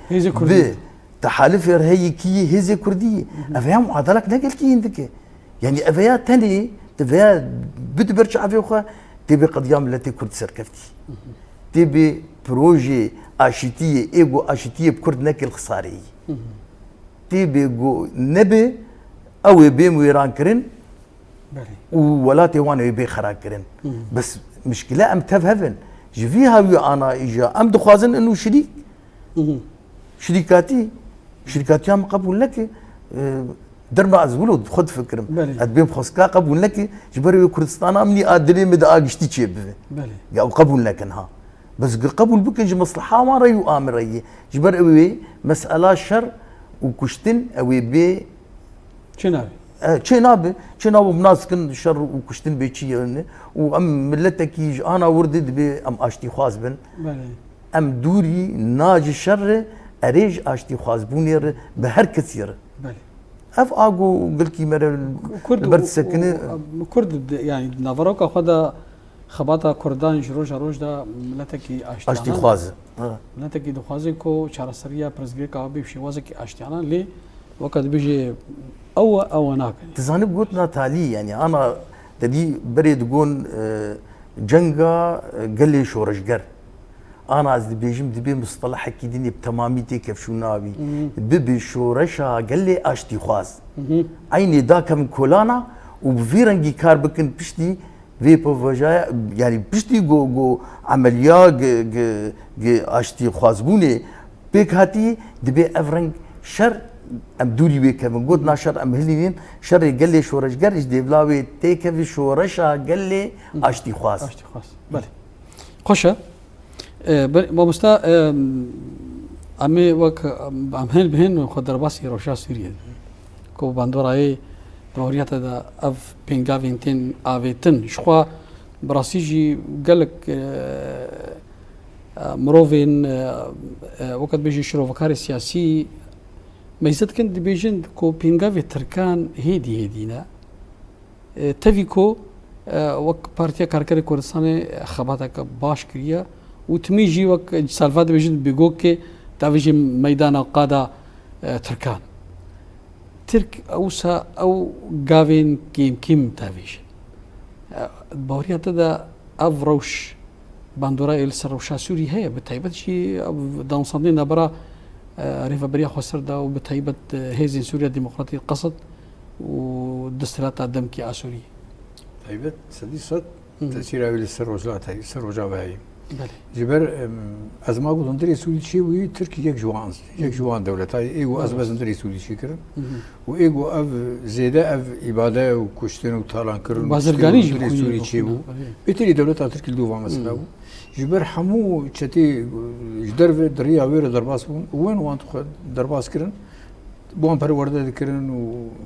بتحالف هي كي هزي كرديه افيا معادلك نقل كي عندك يعني افيا تاني تفيا بتبرش عفي وخا تبي قضيام التي كرد سركفتي تبي بروجي اشيتيه ايجو اشيتيه بكرد نقل خساري تبي جو نبي او بيم ويران كرن ولا تيوان يبي خراك كرن بس مشكله ام تفهفن جفيها ويا انا اجا ام دخوازن انه شركاتي ام قبول لك درما ازولو خد فكرم ادبيم خسكا قبول لك جبري كردستان امني ادري مد اجتي تشيب بله يا قبول لك انها بس قبول بكنج مصلحة ما ريو آمرية جبر أوي مسألة شر وكشتن أوي بي شنو چنابه بناس كن شر وكشتن بيشي يعني وام ملتك يج انا وردد بي ام اشتي خواز بن ام دوري ناج شر اريج اشتي خواز بونير بهر كثير اف اقو قلكي مر برد سكنه كرد يعني نافروكا خدا خباتا كردان روج دا ملتك اشتي خواز ملتك دخوازي كو چارسريا برزگريكا بيشي وازك اشتيانا لي وقت بيجي او هناك تزانب قلتنا تالي يعني انا تدي بريد قون جنگا قال لي شورشقر انا از بيجم دبي مصطلح كيديني بتماميتي كيف شو نابي دبي شورشا قال لي اشتي خواز عيني داك من كولانا وبفيرنجي كار بكن بشتي في بوفاجا يعني بشتي جو عمليا اشتي خوازبوني بيك هاتي دبي افرنج شر ام دوري بك من قلت ناشر ام هلينين شر قال لي شورش قرش دي بلاوي تيك في شورشا قال لي اشتي خواص بله خوشة بامستا امي وك ام هن بهن خدر باسي روشا سوريا كو باندوراي دوريات دا اف بينغافينتين افيتن شخوا براسيجي قالك مروفين وقت بيجي شروفكاري سياسي ميزت كان دبيجن كو بينغافي تركان هيدينا تفيكو وك بارتيا كاركري كردستان خباتك باش كريا وتميجي وك سالفات دبيجن بيغوكي تافيجي ميدان القادة تركان ترك اوسا او غافين كيم تافيجن بوريا تدا افروش باندورا السروشا سوري هي بتايبت شي دون صندين نبرا ريفا بريا خسردا وبتهيبة هيزن سوريا الديمقراطية القصد ودسترات دمكي آسوري تهيبة سديسات تأثير أول السروجات هاي السروجة هاي جبر أزما قلت ندري سوري شيء وي تركي يك جوان دولة هاي إيجو أزبز ندري سوري شيء كرن وإيجو أف زيادة أف إبادة وكشتين وطالان كرن بازرگاني ندري سوري شيء بيتري دولة تركي الدوفا مثلا جبر حمو شتي جدر في دريا وير درباس وين وانت درباس كرن بوان برورده كرن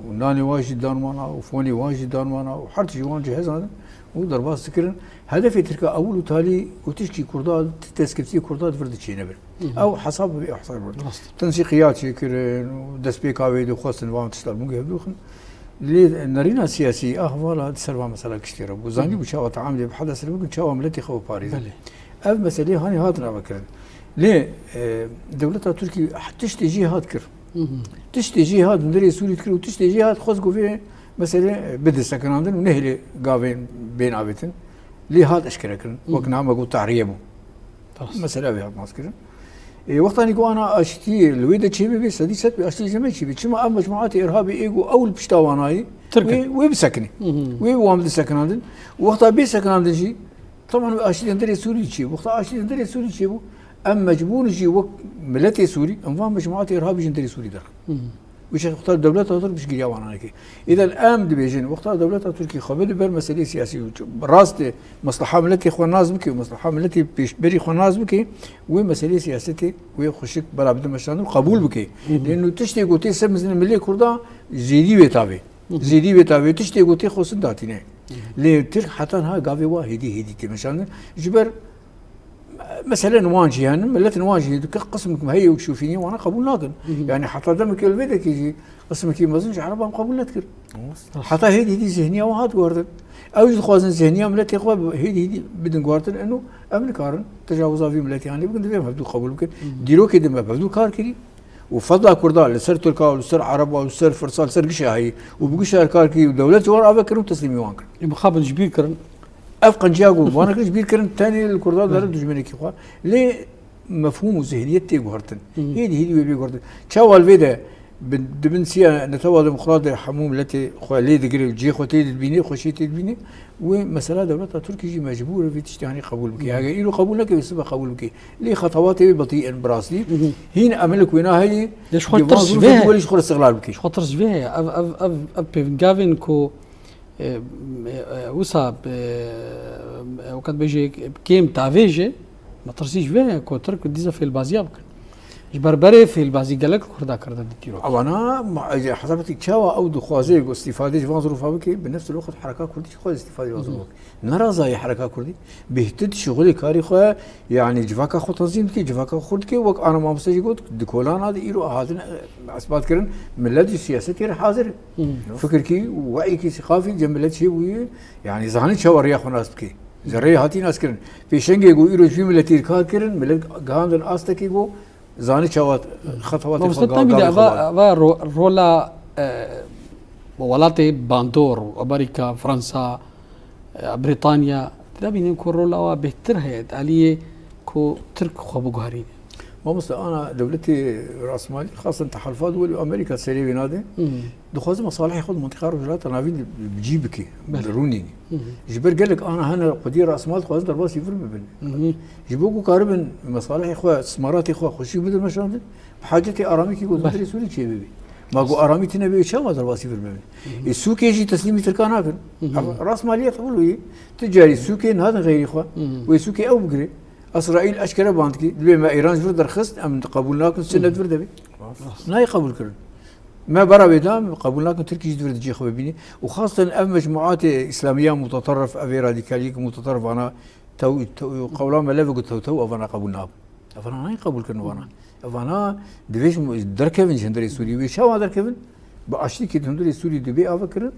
وناني واجد دان مانا وفوني واجد دان مانا وحرت جوان جهاز هذا ودرباس كرن هدف تركا اول وتالي وتشكي كرداد تسكتي كرداد فرد شي نبر او حساب حساب تنسيقيات كرن ودسبيكا ويدو خاصن وان تشتغل مو يبدوخن لي نرينا سياسي فوالا تسروا مسألة كثيرة وزاني بشاوة تعاملي بحدث اللي شاوة ملتي خو باريس اف مسألة هاني هاتنا بكرن ليه دولتها تركي تشتي هاد كر تشتي هاد مدري سوري كر وتشتي هاد خصقوا فيه مسألة بده سكناندن ونهلي قاوين بين عابتن ليه هاد اشكره كرن وقنا ما قلت تعريبه مسألة بهاد ماسكرن وقت أنا أنا أشتي الويدا شيء بس هذه ست أشتي زمان شيء بس ما مجموعات إرهابي إيجو أول بشتاواناي ويبسكني ويوام السكن عندن وقتها بيسكن عندن شيء طبعا أشتي عندنا سوري شيء وقتها أشتي عندنا سوري شيء أما مجبور شيء وقت ملتي سوري أما مجموعات إرهابي عندنا سوري در وش وقتها دولتها ترك مش جريا وانا كي إذا الآن دبيجين وقتها دولتها تركي خبر بر مسألة سياسية راست مصلحة ملتي إخوان ناس بكي ومصلحة ملتي بري إخوان ناس بكي ومسألة سياسية ويخشك بلا بد مشان قبول بكي لأنه تشتي قوتي سب مثلا ملي كردا زيدي بتابي تشتي قوتي خوصن داتينه ليه ترك حتى ها قافي واحدي هدي مشان جبر مثلا نواجه يعني ملت نواجه قسمكم هي وشوفيني وانا قبول ناقن يعني حتى دمك البيت يجي قسمك ما زنش عربهم قبول نذكر حتى هي ذهنيه وهاد ورد اوجد خوازن ذهنيه ملت اخوه هي بدن قوارتن انه امن كارن تجاوزا في ملت يعني بقول دبي مبدو قبول بكن ديرو كده مبدو كار كري وفضل كردان لسر تركا ولسر عرب ولسر فرصه لسر قشا هي وبقشا كار كي دولته ورا افكروا تسليمي وانكر مخابل جبير كرن افقن جاكو وانا كنت بير كرن ثاني الكردان دار دجمني كي خوا ليه مفهوم وذهنيتي غورتن هي ويبي غورتن تشاول فيدا بدبن سيا نتوا ديمقراطيه حموم التي خو لي دغري جي خوتي البيني خوشيتي البيني ومساله دولتها تركي جي مجبوره في تشتهاني قبول بك هاي يلو قبول لك بس قبول بك لي خطواتي بطيئا براسلي هنا املك وينا هي ليش خطرش بها ولا شغل استغلال بك خطرش بها اف بيفغافين كو وصاب وقت بيجي كيم تافيجي ما ترسيش فيه كوترك ديزا في البازيا بكن جبربري في البازي قالك كردا كردا ديتيرو او انا حسبت تشاوا او دخوازي استفاده جوان ظروفها بك بنفس الوقت حركات كردي خو استفاده جوان نرى زي حركات كردي بهتد شغلي كاري خو يعني جفاكا خو تنظيم كي جفاكا خرد كي وك انا ما مسجي قلت دكولان هذا يرو هذا اثبات كرن ملدي سياستي حاضر فكر كي وعي كي ثقافي جملت شيء يعني زهاني شاور يا خو ناس بكي زري هاتي ناس كرن في شنجي يقول يرو في ملتي كار كرن ملد غاندن استكي جو زاني شوات خطوات مستقبل رولا ولاتي باندور امريكا فرنسا بريطانيا تلابين كو رولا بهتر هي عليه كو ترك خبو غارين ما مثلا انا دولتي راس مالي خاصه تحالفات دول امريكا سري بينادي دخوز مصالح ياخذ منطقه رجلات انا فين بجيبك روني جبر قال لك انا هنا قدير راس مال خواز درباس يفر ببن جيبوكو كاربن مصالح اخوه استثمارات اخوه خشي بدل مشان بحاجتي اراميك يقول بدري سوري شي بيبي ما قو ارامي تنبي شو درباس يفر ببن السوق يجي تسليمي تركان راس ماليه تقولوا تجاري سوق هذا غير اخوه وسوق او بقري اسرائيل اشكره باندكي بما ايران جور درخست ام قبولناكم سنه فردبي لا يقبل كل ما برا بيدام قبولناكم تركي جدور تجي خو بيني وخاصه ام مجموعات اسلاميه متطرف ابي راديكاليك متطرف انا تو قولان ما لفق تو انا قبولناهم انا ما يقبل كل انا دفيش دركبن جندري سوري شو هذا دركبن باشتي كي جندري سوري دبي افكر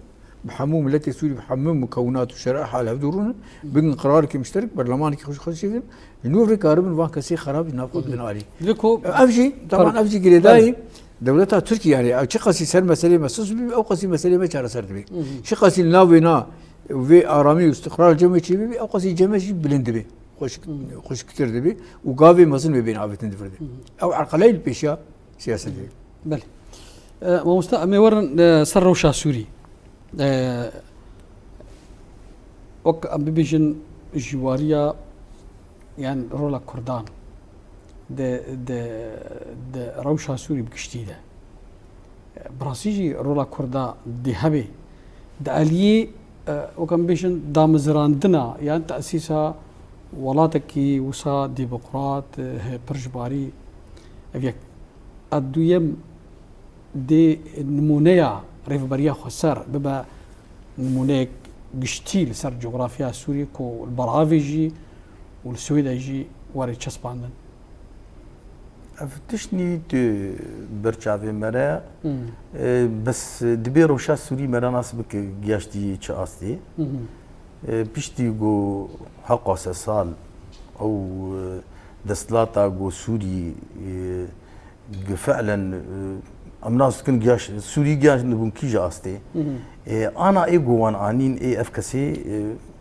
بحموم التي سوري بحمم مكونات وشرائح على بدورنا بين قرار مشترك برلمان كي خوش شيء نور كاربن وان كسي خراب ناخذ من علي لكو افجي طبعا افجي قريداي دولتها تركيا يعني او شقسي سر مساله مسوس او قسي مساله ما شار سر بي شقسي ناوينا وفي ارامي واستقرار جمعي بي او قسي جمعي بلند بي خوش كثير دبي وقافي مثلا بين عافتن دفرد او عقليل بيشا سياسه دي بل مورن سر روشا سوري وك ام بيجن جواريا يعني رولا كردان د روشا سوري بكشتيده براسيجي رولا كردا دي هبي د علي وكم بيجن دامزراندنا يعني تاسيسها ولاتكي وسا ديمقراط برجباري افيك الدويم دي نمونيا ريف بريا خسر ببا نمونيك قشتيل سر جغرافيا سوريا كو البرافيجي والسويداجي واري تشسباندن افتشني برشافي مرا بس دبي روشا سوري مرا ناس بك جاشتي تشاستي بيشتي جو حق سال او دستلاتا جو سوري فعلا امناس كن جاش سوري جاش نبون كي جاستي انا ايجوان انين اي اف كسي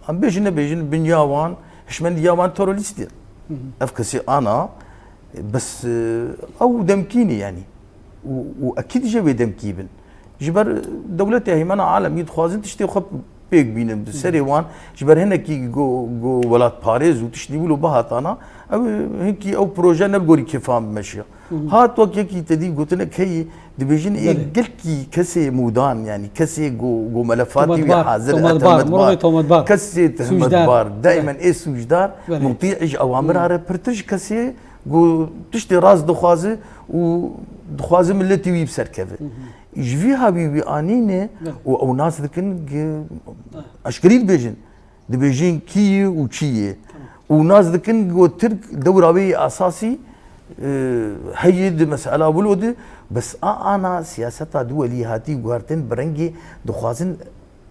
ام بيجن بنياوان هشمن ياوان توروليستي اف كسي انا بس او دمكيني يعني واكيد جابي دمكيبن جبر دولتي هيمنه عالم يدخوازن تشتي خب بيك بينم سري وان جبر هنا كي جو ولات باريس وتشتي ولو بهاتانا او هيك او بروجي نبغوري كيفام ماشيه هات وقت كي تدي قلت لك هي ديفيجن ايه قلكي كسي مودان يعني كسي جو ملفاتي حاضر كسي تهمدبار دائما ايه سوجدار مطيعج اوامرها برتج كسي جو تشتي راس دخوازه ودخوازه ملتي ويبسر كذا جفيها بيبي انينه او ناس ذكن اشكريد بيجن ديفيجن كي وشيه وناس ذكن جو ترك دورابي اساسي هيد مسألة ولود بس أنا سياسة دولي هاتي قارتين برنجي دخوازن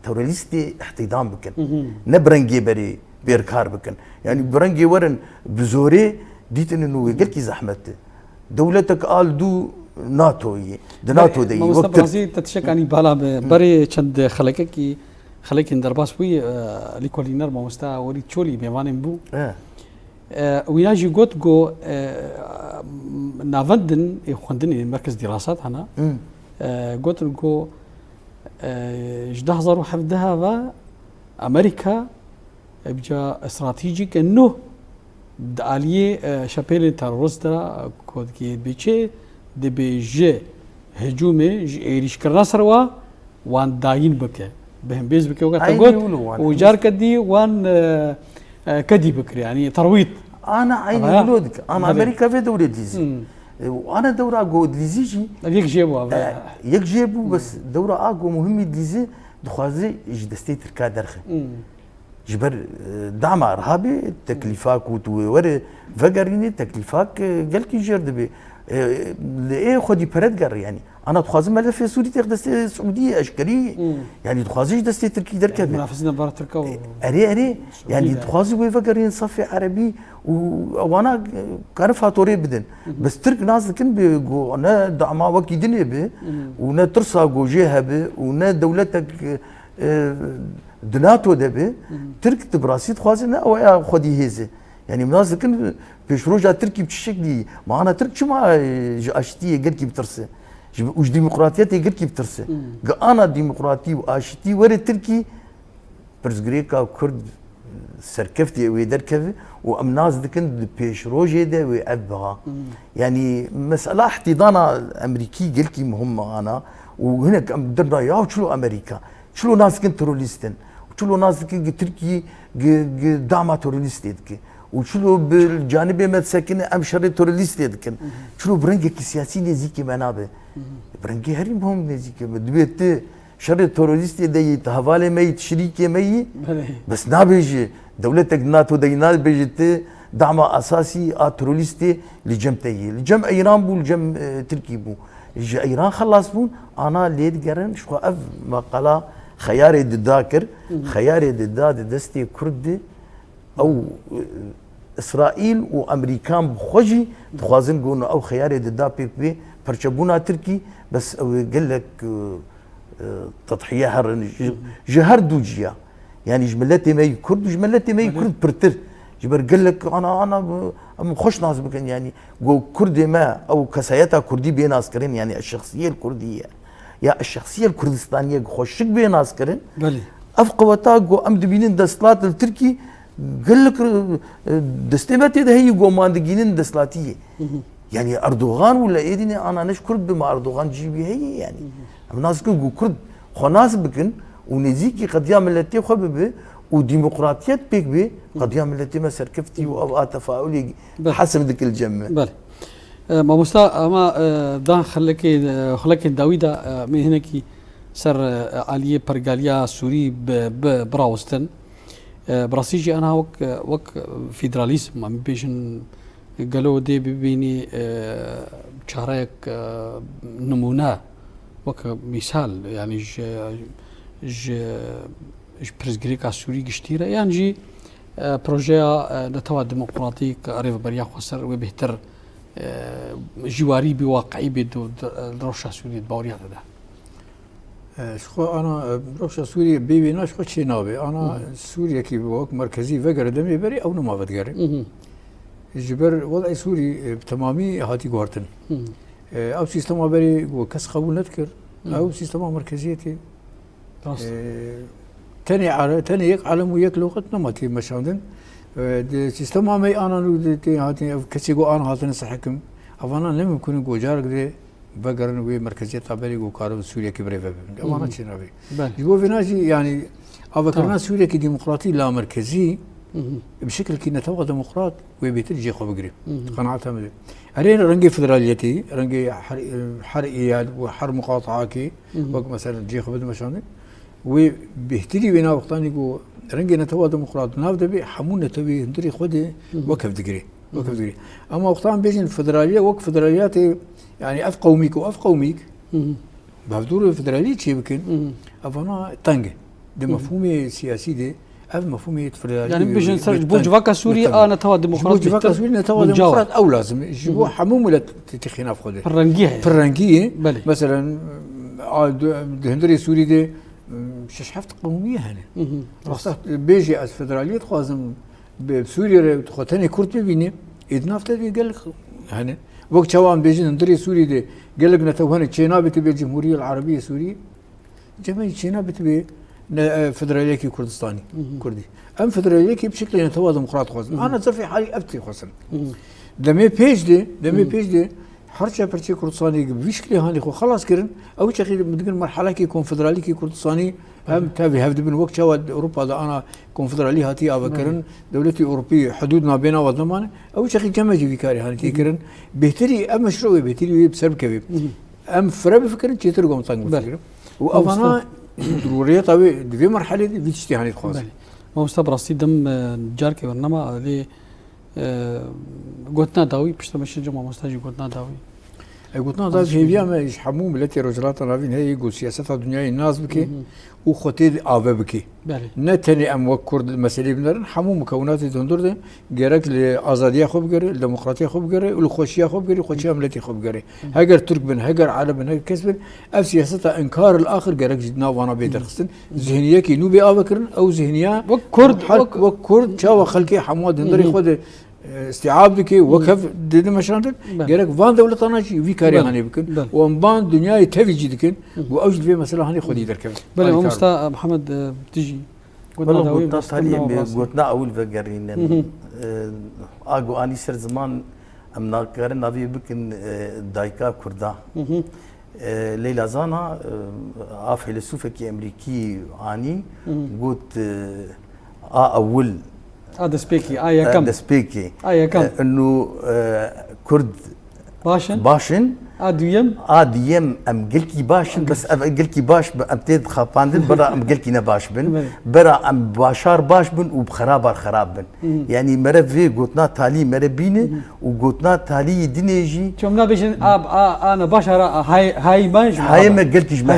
توراليستي احتضام بكن نبرنجي بري بيركار بكن يعني برنجي ورن بزوري ديت إنه قلكي زحمة دولتك قال دو ناتوي ناتو دي وقت برازيل تتشك عني بالا بري چند خلقكي خلقين درباس بوي ليكولينر ما مستا وري تشولي بيوانن بو ويناجي قوت جو نافندن يخوندني مركز دراسات هنا قوت جو جدهزر وحفدها و امريكا بجا استراتيجيك انه داليه شابيل تروستا كود كي بيچه دي بيجي هجومي ايريش كراسروا وان داين بك بهم بيز بك وقت قوت وجار كدي وان كدي بكري يعني ترويض انا عيني ولودك انا امريكا في دوله ديزي وانا دوره اقو ديزيجي يك جيبوا يك جيبو بس دوره اقو مهم ديزي دخوازي جدستي تركا درخه جبر دعم ارهابي تكليفاك وتور فقريني تكليفاك قال كي جرد بي ايه خدي بريدجر يعني انا تخازم ماذا في سوريا تقدس سعوديه اشكري يعني تخازيش دستي تركي دركب منافسين برا تركوا اري يعني تخازي ويفقرين صفي عربي وانا كان فاتوري بدن بس ترك ناس كن بيقو انا دعما وكي دنيا به ونا ترسا جو جهه به ونا دولتك دناتو دبي ترك تبراسي تخازي او خدي هيزه يعني مناس كن بيشروجا تركي بشكل ما انا ترك شو ما اشتي قال كي بترسه وش ديمقراطيتي قال كي بترسه انا ديمقراطي واشتي ورا تركي برزغريكا كرد سركفتي ويدركف وامناس دكن بيشروجي ده ويعبها يعني مساله احتضان امريكي قال كي مهم انا وهنا درنا يا شلو امريكا شلو ناس كن تروليستن شلو ناس كن تركي دعم تروليستي وشلو بالجانب متسكن ام شر تورليست يدكن شلو برنجك سياسي نزيكي منابه برنجي هريم هم نزيكي دبيت شر تورليست دي تهوالي مي شريكي مي بس نابيجي دولتك ناتو دينال بيجت دعم اساسي تورليست لجمتي لجم ايران بو لجم تركي بو ايران خلاص بون انا ليد قرن شو اف مقاله خياري الذاكر خياري الداد دستي كرد او اسرائيل وامريكان بخوجي تخوازن قولنا او خياري دا بي بي برشبونا تركي بس او قال لك تضحيه هر جهر دوجيا يعني جملتي ماي كرد وجملتي ماي كرد برتر جبر قال لك انا خوش ناس بكن يعني جو كردي ما او كسايتها كردي بين عسكرين يعني الشخصيه الكرديه يا الشخصيه الكردستانيه خوشك بين عسكرين بلي افقوتا جو امد بينين دستلات التركي قال لك دستمتي ده هي قوماندجين دسلاتيه يعني اردوغان ولا ايدني انا نشكر بما اردوغان جيبي هي يعني الناس كرد خناس بكن ونزيكي قضيه ملتي خببه وديمقراطيات بيك بي قضيه ملتي ما سركفتي او تفاعلي حسب ذيك الجمه بله ما مستا ما دان خلك داويدا من هناك سر علي برغاليا سوري براوستن براسيجي انا وك فيدراليزم عم بيجن قالوا دي بيني شارك نمونه وك مثال يعني ج برزغريكا سوري قشتيره يعني جي بروجيا نتوا ديمقراطيك ريف بريا خسر وبهتر جواري بواقعي بدو روشا سوري باوريا ده شخو انا روشا سوريا بيبي ناش خو شي نابي انا سوريا كي بوك مركزي فقر دمي بري او نما بدقري جبر وضع سوري بتمامي هاتي غورتن او سيستم بري وكس قبول نذكر او سيستم مركزيتي تاني يك عالم ويك لغه نماتي مشاندن سيستم ماي انا هاتي كسيغو انا هاتن صحكم افانا لم يكون جو جارك دي بقرن وي مركزيه تابعي جو كارو سوريا كبري اما ما شنابي يقول فيناجي يعني افكرنا سوريا كي ديمقراطي لا مركزي بشكل كي نتوقع ديمقراط وبيتجي خو بقري قناعتها مدري ارين رنجي فدراليتي رنجي حرقيات وحر مقاطعاكي وقت مثلا جي خو مشان وبيهتدي بينا وقتان يقول رنجي نتوقع ديمقراط ناف دبي حمون تبي ندري خدي وكف دقري وكف دقري اما وقتان بيجي الفدراليه وقت فدرالياتي يعني اف قوميك بهدور الفدراليه شي يمكن افانا طنجه ده مفهومي سياسي ده اف مفهومي فدراليه يعني بيجي نسرج بوجفاكا سوريا انا توا ديمقراط بوجفاكا سوريا نتوا ديمقراط او لازم يجيبوا حموم ولا تخيناف خده فرنجيه مثلا هندري سوري ده مش حفت قوميه هنا بيجي از فدراليه خوازم بسوريا تخوتني كرت بيني ادنافت قال لك هنا وقت شوان بيجي ندري سوري دي قال لك نتوهنا تشينا بتبي الجمهوريه العربيه سوري جماعه تشينا بتبي فدراليه كردستاني كردي ام فدراليه بشكل نتوا ديمقراط خوزن انا صفي حالي ابتي خوزن دمي بيج دي هرچه پرچه کردستانی بیشکلی هانی خو خلاص کردن او چه خیلی مدگن مرحله کی کنفدرالی کی کردستانی هم تابع هفت بن وقت شواد اوروبا دا انا کنفدرالی هاتی آبکرن دولتی اوروبی حدود ما بین و ضمان او چه خیلی جمع جوی کاری هانی کی کردن بهتری ام مشروع بهتری بسبب کبیب ام فرا بفكر چیتر قوم تانگ بفكر و افانا ضروريه طبي في مرحله دي بتشتي هاني خاص ما مستبر راسي دم جاركي برنامه لي قلتنا داوي بشتمش جمع مستاجي قلتنا داوي قلتنا داوي هي بيا ما حموم التي رجلات نافين هي يقول سياستها الدنيا الناس بكي وخطيد آبا بكي نتني ام وكرد المسائل بنرن حموم مكونات دندور ده جرك لازاديه خوب جري الديمقراطيه خوب جري والخوشيه خوب جري خوشيه ملتي خوب جري هاجر ترك بن هاجر عرب بن هاجر كسب اف سياستها انكار الاخر جرك جدنا وانا بيدرخستن ذهنيه كي نوبي ابكرن او ذهنيه وكرد شاو خلقي حمود دندر ياخذ استيعاب دكي وكف دد مشانت جرك فان دولتنا شي في كاري هاني بكن وان دنيا تفيجي دكن واوجد في مثلا هاني خدي دركب بل مستا محمد تجي والله قلت تالي قلتنا اول فقرين اجو اني سر زمان امنا كارن ابي بكن دايكا كردا ليلى زانا فيلسوفكي امريكي اني قلت اول هذا سبيكي يا كم سبيكي يا كم انه كرد باشن اديم ام قلكي باشن بس قلكي باش امتد خاباندن برا ام قلكي نباش بن برا ام باشار باش بن وبخراب خراب بن يعني مرفي قلتنا تالي مربينه وقلتنا تالي دينيجي شومنا بيجن انا باشر هاي باش هاي ما قلتش ما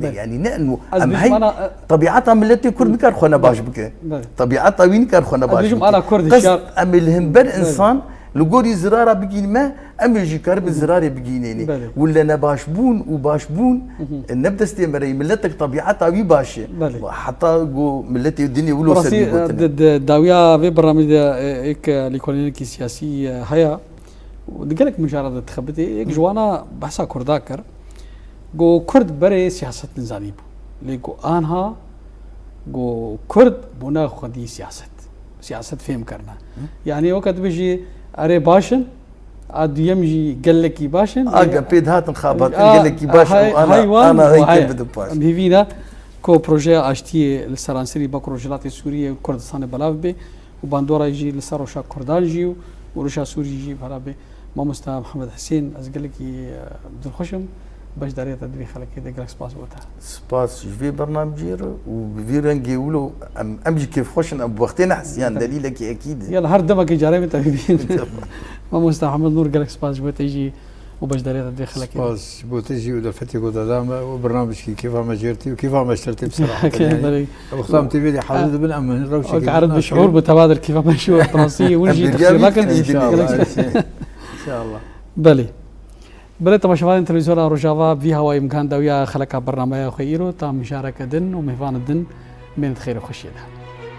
يعني نانو ام هاي طبيعتها ملتي كرد كار خونا باش بك طبيعتها وين كار خونا باش انا كرد الشعب ام الهمبر انسان لقولي زرارة بجين ما أم يجي كارب زرارة بجينيني ولا نباشبون وباشبون نبدأ استمراري ملتك طبيعتها وي باشة حتى جو ملتي الدنيا ولو سدي داوية في برنامج إيك ليكونيكي سياسي هيا ودقلك مجرد تخبتي إيك جوانا بحثا كرداكر جو كرد بري سياسة نزانيبو ليكو آنها جو كرد بنا خدي سياسة فهم كرنا يعني وقت بيجي أري باشن عاد يمجي قال لك باشن بيد هات انخابط قال لك باشن انا هيك بدي باشن بيفينا كو بروجي اشتي السرانسري باكروجلات سوريا وكردستان بلافبي وباندورا يجي لسروشا كردان جيو وروشا سوري يجي بلافبي ما مستا محمد حسين از قال لك عبد الخشم باش داريت ادري خلك يدق سباس بوتا سباس في برنامج وفيرنجي ولو امجي كيف خوشن بوقتين حسيان دليلك اكيد يلا هر دمك جاري انت ما مستا محمد نور قال لك سباس بوتا يجي وباش داريت ادري خلك سباس بوتا يجي ودفتي قدام وبرنامج كيف ما جرتي وكيف ما اشتريتي بصراحه وختام تي في حدد بن امن روشي عرض بشعور بتبادل كيف ما شو ترانسي ونجي لكن ان شاء الله ان شاء الله بلي بلي تماشاوان تلفزيون روجافا في هواي امكان داويا خلق برنامج خيرو تا مشاركه دن ومهفان الدن من خير وخشيه